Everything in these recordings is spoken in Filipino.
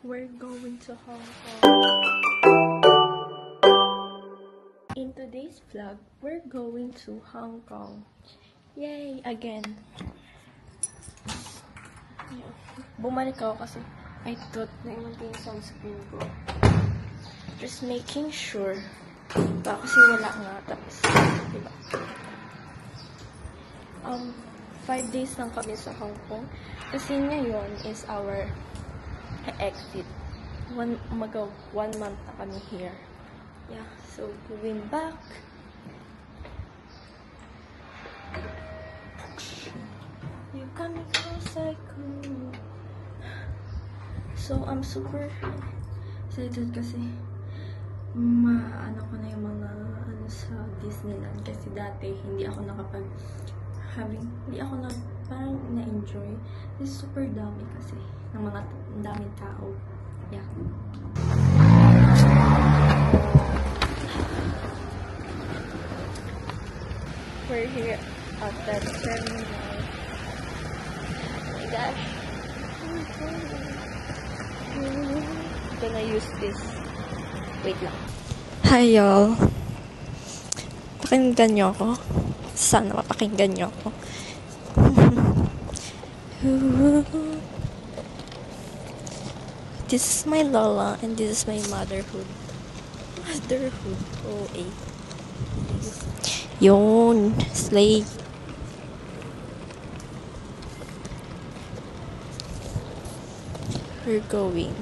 We're going to Hong Kong. In today's vlog, we're going to Hong Kong. Yay! Again. Bumalik ako kasi I thought na yung sunscreen ko. Just making sure. Kasi wala nga. Tapos, diba? 5 days lang kami sa Hong Kong. Kasi ngayon is our exit. 1 month na kami here. Yeah, so going back. You coming close, I could. So, I'm super excited kasi maano ko na yung mga sa Disneyland. Kasi dati, hindi ako parang na-enjoy. It's super dami kasi ng mga daming tao. Yeah. We're here at the terminal. Oh my gosh. I'm gonna use this. Wait lang. Hi y'all. Pakinggan nyo ako. Sana mapakinggan nyo ako. This is my Lola and this is my motherhood. Motherhood. Oh, eh. Yun. Slay. We're going.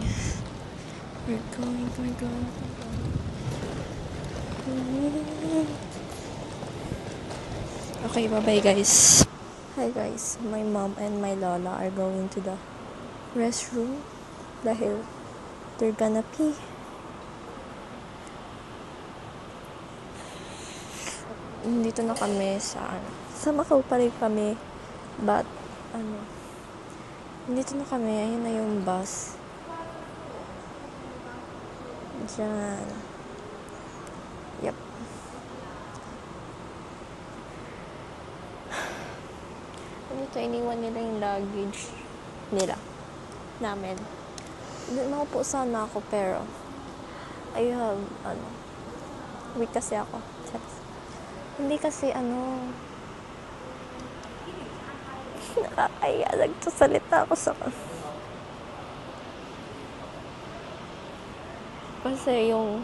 Okay, bye-bye guys. Hi guys, my mom and my Lola are going to the restroom dahil they're gonna pee. Dito na kami sa Macau pa rin kami, but dito na kami. Ayun na yung bus dyan. Yep. Dito iniwan nila yung luggage namin. Maupo sana ako pero I have weak kasi ako. Hindi kasi nakakaya. Nagsasalita ako sa kasi yung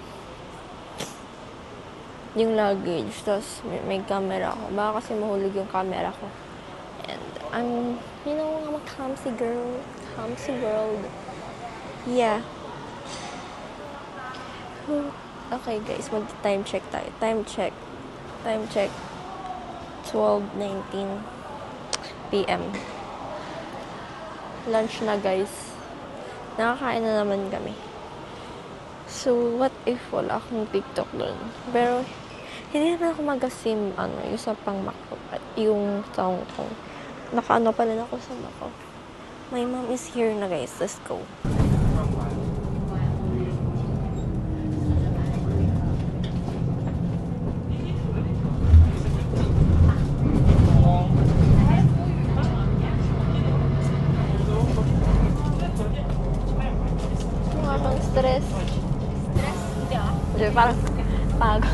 luggage, tapos may camera ako. Baka kasi mahulog yung camera ko. And I'm a clumsy girl. Clumsy world. Yeah. Okay guys, mag-time check tayo. Time check. 12:19 PM. Lunch na guys. Nakakain na naman kami. So, what if wala akong TikTok doon? Pero, hindi naman ako mag-sim, yung sa pang Macau, yung sa Hong Kong. Naka-ano pa rin ako sa Macau. My mom is here na guys. Let's go. Stress. Hindi ah. Parang pagod.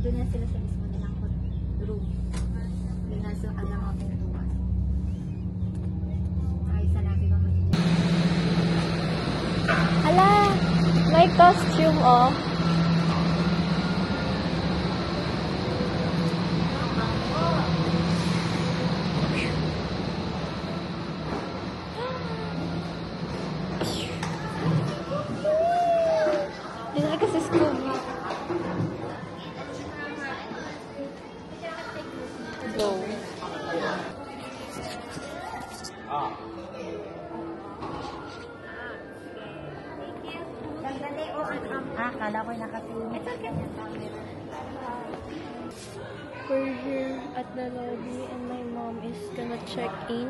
Doon na sila sa mismo nilang room. Doon na sa kanilang mga pintuan. Ay, sa natin ba mag-ilan? Hala! May costume, oh. Sandali, kala ko nakatingin. We're here at the lobby and my mom is gonna check in.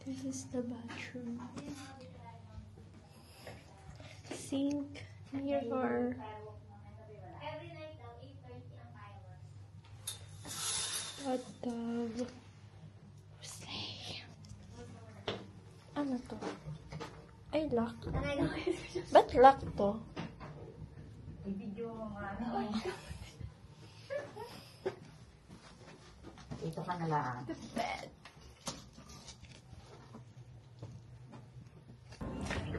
This is the bathroom. Sink, mirror. Hot tub. Slay. Ano to? Ay, lock. Ba't lock to? Ito ka na lang. The bed.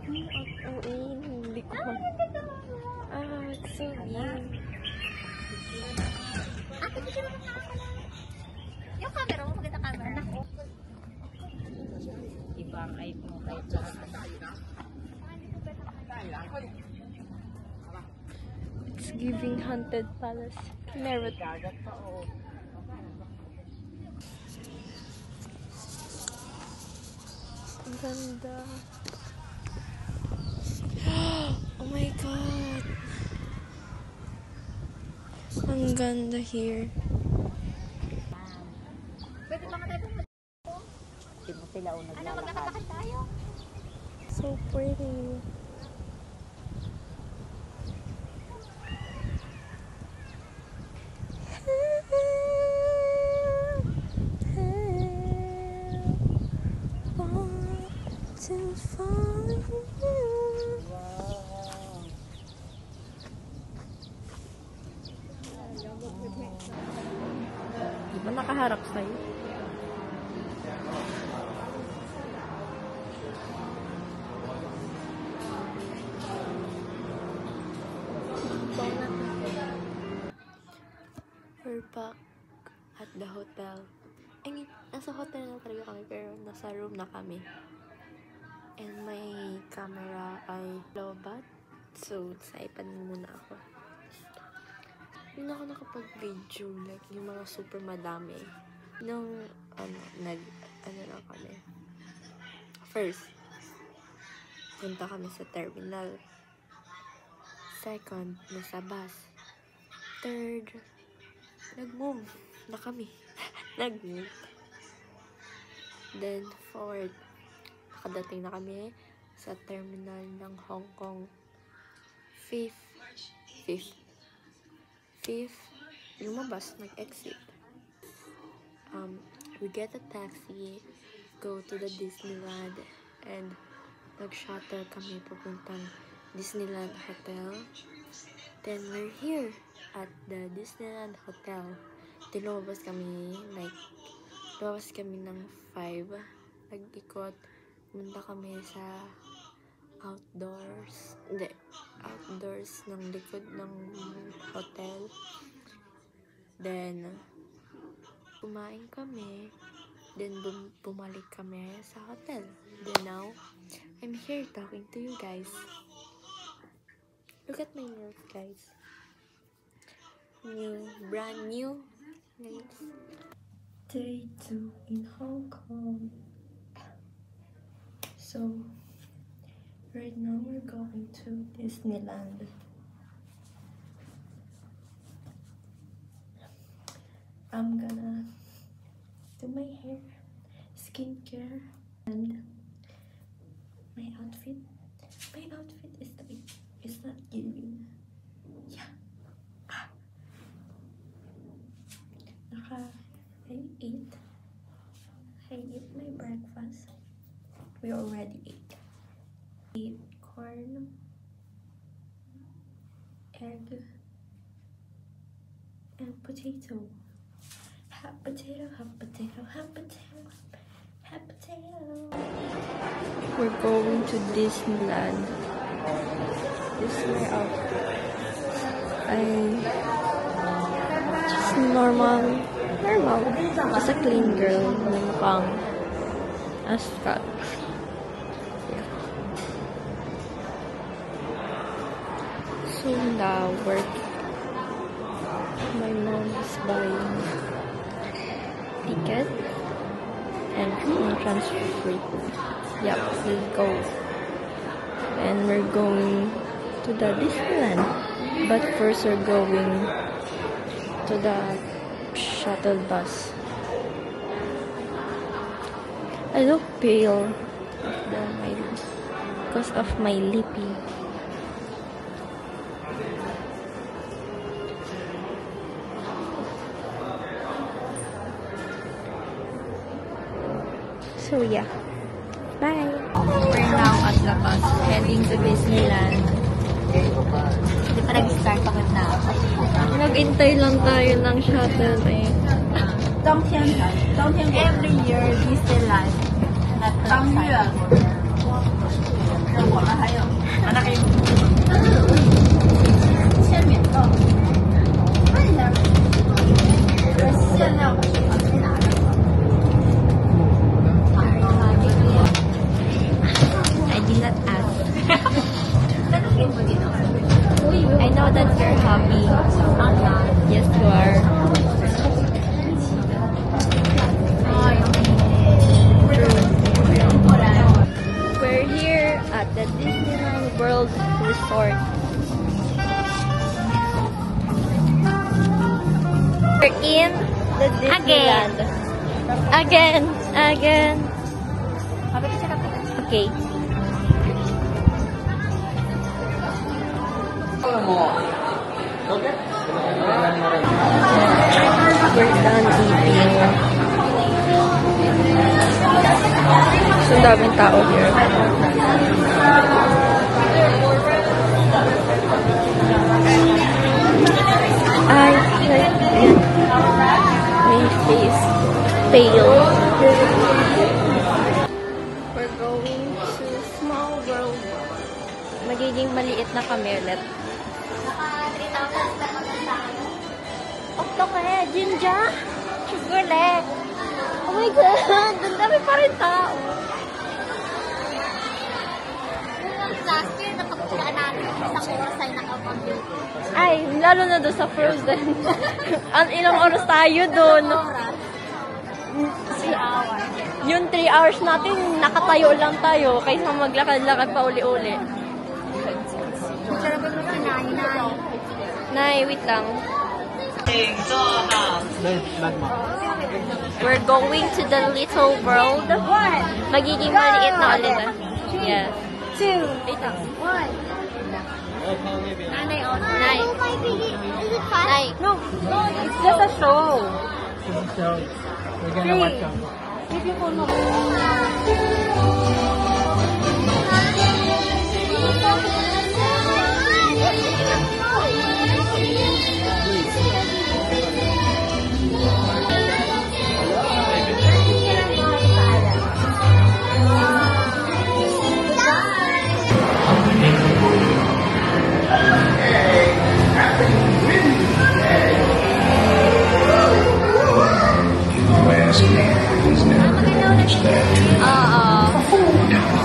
Hindi ko ma... it's so weird. Yung camera mo, maganda camera. Ibang iPhone kahit saan. It's giving haunted palace. Never. Ang ganda. Oh my god. Ang ganda here. Pwede ba tayo pumunta? Hindi mo sila unang maglalakad tayo? So pretty. Di ba nakaharap sa'yo? We're back at the hotel. I mean, nasa hotel na talaga kami pero nasa room na kami. And my camera ay low-bat. So, sa iPad muna ako. Hindi ako nakapag-video. Like, yung mga super madami. Nung, lang kami. First, punta kami sa terminal. Second, nasa bus. Third, nag-move na kami. Nag-move. Then, fourth, nakadating na kami sa terminal ng Hong Kong. Fifth, lumabas, nag-exit. We get a taxi, go to the Disneyland, and nag-shuttle kami papuntang Disneyland Hotel. Then, we're here at the Disneyland Hotel. Lumabas kami ng 5. Nag-ikot. Punta kami sa outdoors ng likod ng hotel. Then, kumain kami. Then, bumalik kami sa hotel. Then now, I'm here talking to you guys. Look at my nails, guys. Brand new nails. Day 2 in Hong Kong. So, right now we're going to Disneyland. I'm gonna do my hair, skincare, and my outfit. My outfit is not giving. Yeah. I ate my breakfast. We already ate corn, egg, and potato. Hot potato, hot potato, hot potato, hot potato. We're going to Disneyland. This is my outfit. Just normal. Just a clean girl na mukhang ascot. So now, my mom is buying ticket and transfer free. Yep, let's go. And we're going to the Disneyland. But first we're going to the shuttle bus. I look pale because of my lippy. So yeah, bye! We're now at the bus, heading to Disneyland. Hindi pa nag-start ako na. Nag-intay lang tayo ng shuttle eh. Every year, Disneyland. At 当月。我们还有。签免购。看一下。限量的是去哪里？ I did not ask. I know that you're happy. Yes, you are. We're here at the Disneyland World Resort. We're in the Disneyland. Again. Okay. We're done eating. So, ang daming tao here. I like my face pale. We're going to Small World. Magiging maliit na kami ulit. Okto ka eh, Jinja! Chocolate! Oh my God! Ang dami pa rin tao! Last year, napagpulaan namin isang oras ay nakapag-build. Ay, lalo na doon sa Frozen. Ilang oras tayo doon? 3 hours. Yung 3 hours natin, nakatayo lang tayo kaysa maglakad-lakad pa uli-uli. Sarap mo kinain na. Nay, wait lang. We're going to the little world. Magiging maliit na ulit. Yeah. 2, Wait lang. 1. Nanay, oh. Nay. Is it fun? Nay. No, it's just a show. So we're gonna watch them. If you follow. Oo.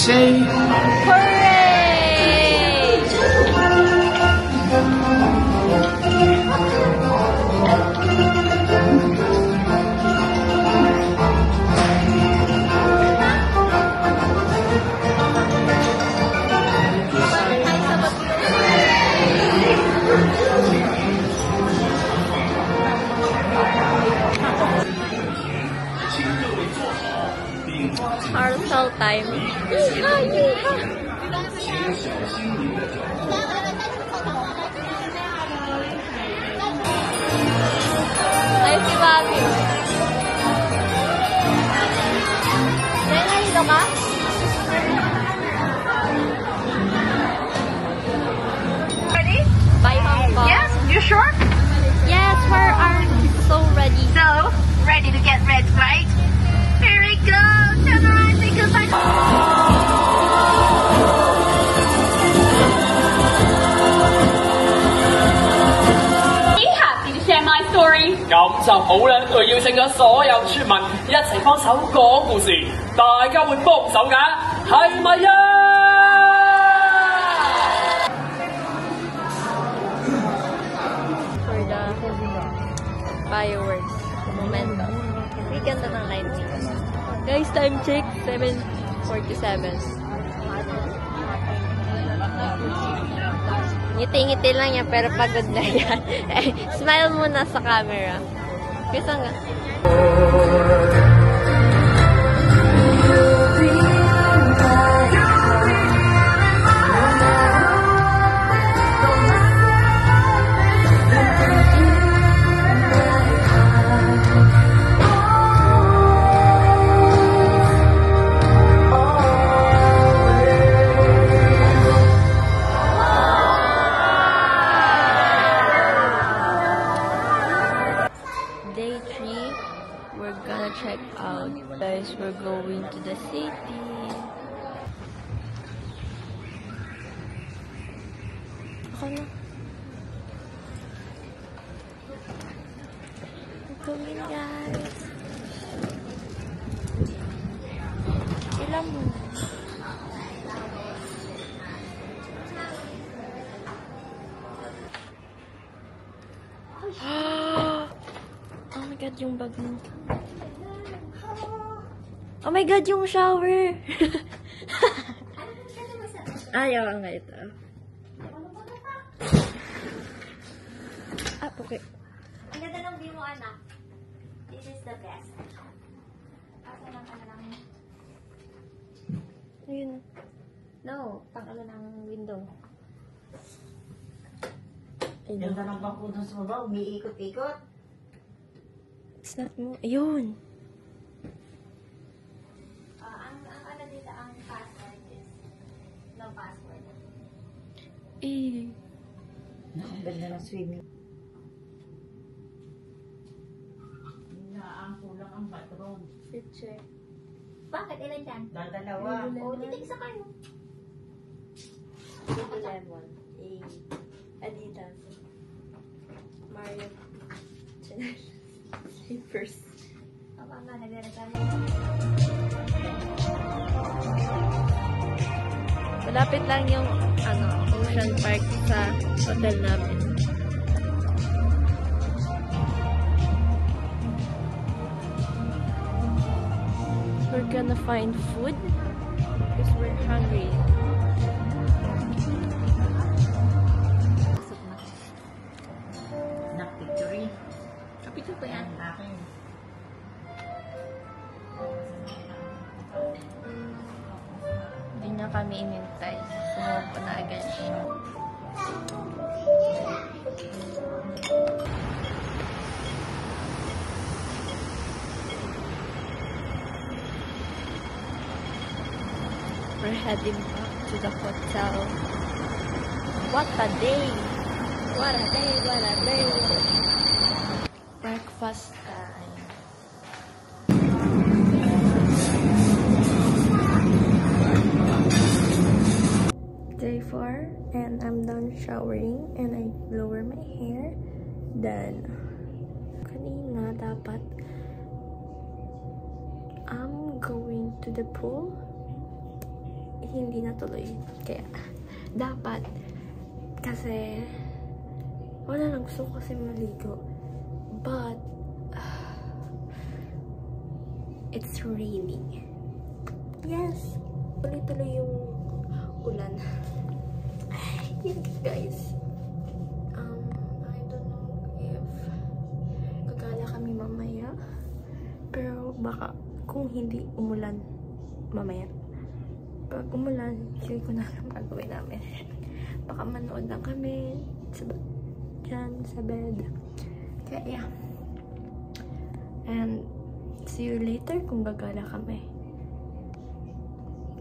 say. Parcel time. Ay, si Mami. Nena, dito ka? Ready? Bye, Hong Kong. Yes, you sure? Yes, we're so ready. So, ready to get red, right? Here we go! Turn around, say goodbye! Happy to share my story. 咁就好啦，我邀請咗所有村民一齊幫手講故事，大家會幫手㗎，係咪啊？ For the fireworks momentum. Kasi ganda ng lightning. Guys, time check, 7:47. Ngiti-ngiti lang yan, pero pagod na yan. Smile muna sa camera. Kasi nga. Day 3, we're gonna check out. Guys, we're going to the city. Ako na. We're going, guys. Ilan mo? Oh my God, yung bag mo. Oh my God, yung shower! Ayaw nga ito. Ah, okay. Ang ganda ng view mo, anak. This is the best. Asa lang ka lang. Ayun. No, pang-ala ng window. Ayun. Ganda ng bangko doon sa baba, umiikot-ikot. It's not mo. Ayun. Ang ano dito, ang password is no password. Eh. Ang ganda ng swimming. Ang kulang ang bathroom. Picture. Bakit? Ilan dyan? Dadalawa. O, dito isa kayo. Lemon. Adidas. Mario. Slippers. Ang mga nagre-regalo. Malapit lang yung Ocean Park sa hotel namin. We're gonna find food because we're hungry. Nak-pictory. Kapito ko yan. Akin. Hindi na kami inintay. Sumupo na agad siya. We're heading back to the hotel. What a day! What a day! What a day! Breakfast time. Day 4, and I'm done showering and I lower my hair. Then, kanina dapat I'm going to the pool. hindi natuloy. Kaya, dapat, kasi, wala lang, gusto ko kasi maligo. But, it's raining. Yes! Tuloy-tuloy yung ulan. Yes, guys. I don't know if gagala kami mamaya. Pero baka kung hindi umulan mamaya. Pag umulan, hindi ko na alam gagawin namin. Baka manood lang kami dyan sa bed. Kaya, yeah. And, see you later kung gagala kami.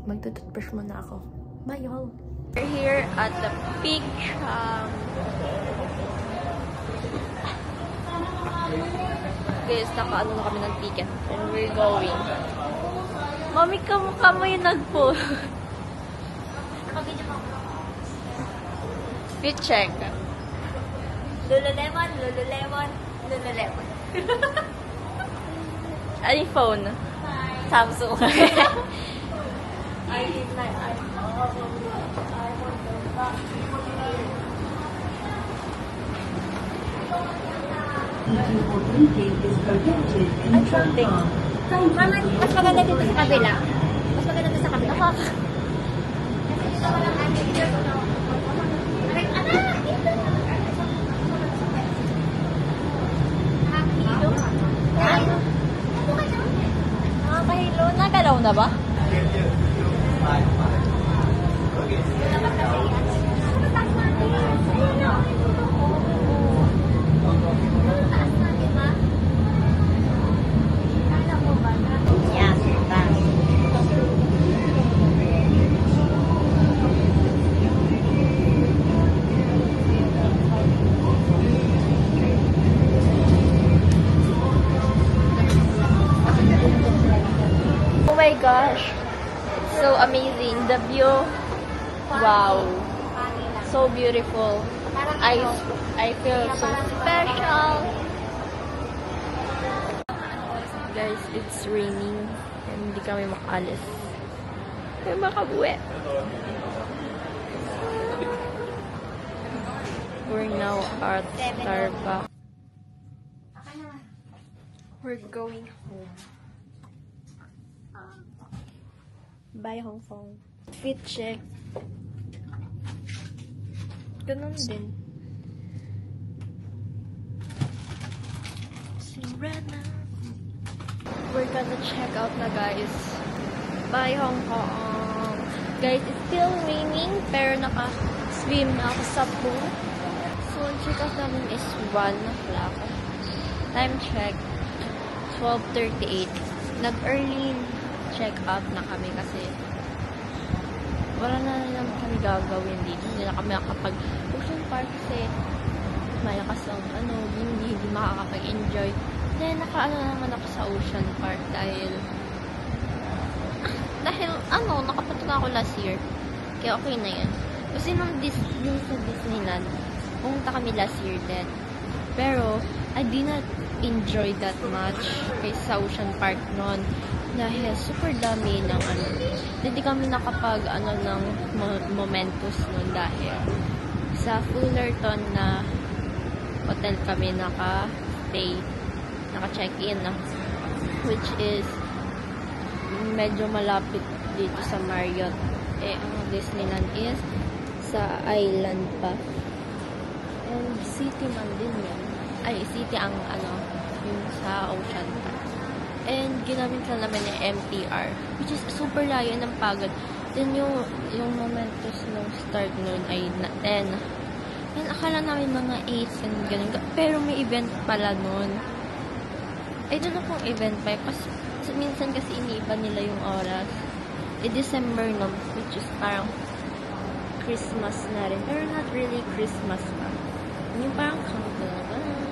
Magtututbrush muna ako. Bye, y'all! We're here at the Peak guys, nakaano na kami ng ticket. And we're going. Mami, kamukha mo yung nagpo. Fit check. Lululemon, Lululemon, Lululemon. iPhone. Samsung. I did like iPhone. Something. Mama, mas maganda dito sa kabila. Mas maganda dito sa kabila. Nakakahilo. Nagalaw na ba? Oh my gosh, so amazing, the view, wow, so beautiful. I feel so special. Guys, it's raining and hindi kami makaalis. Kaya makabuwi. We're now at Starbucks. We're going home. Bye, Hong Kong. Fit check. Ganun din. Serena. We're gonna check out na, guys. Bye, Hong Kong. Guys, it's still raining, pero naka-swim na ako sa pool. So, check out namin is 1 o'clock. Time check, 12:38. Nag-early check-out na kami kasi wala na lang kami gagawin dito. Hindi na kami makapag-ocean park kasi malakas ang hindi makakapag-enjoy. Then, naman ako sa ocean park dahil nakapunta ako last year. Kaya okay na yan. Kasi nung sa Disneyland, pumunta kami last year din. Pero, I did not enjoy that much kaysa sa ocean park noon. Dahil super dami ng hindi kami nakapag ng Momentos noon dahil sa Fullerton na hotel kami naka-stay, naka-check-in na, which is medyo malapit dito sa Marriott. Ang Disneyland is sa island pa. And city man din yan. Ay, city ang yung sa ocean pa. And ginamit lang namin yung MTR, which is super layo ng pagod. Then yung Momentos nung start nun ay 10. And akala namin mga 8 and ganun. Pero may event pala nun. I don't know kung event pa. Kasi minsan kasi iniiba nila yung oras. December no, which is parang Christmas na rin. Pero not really Christmas pa. Yung parang countdown.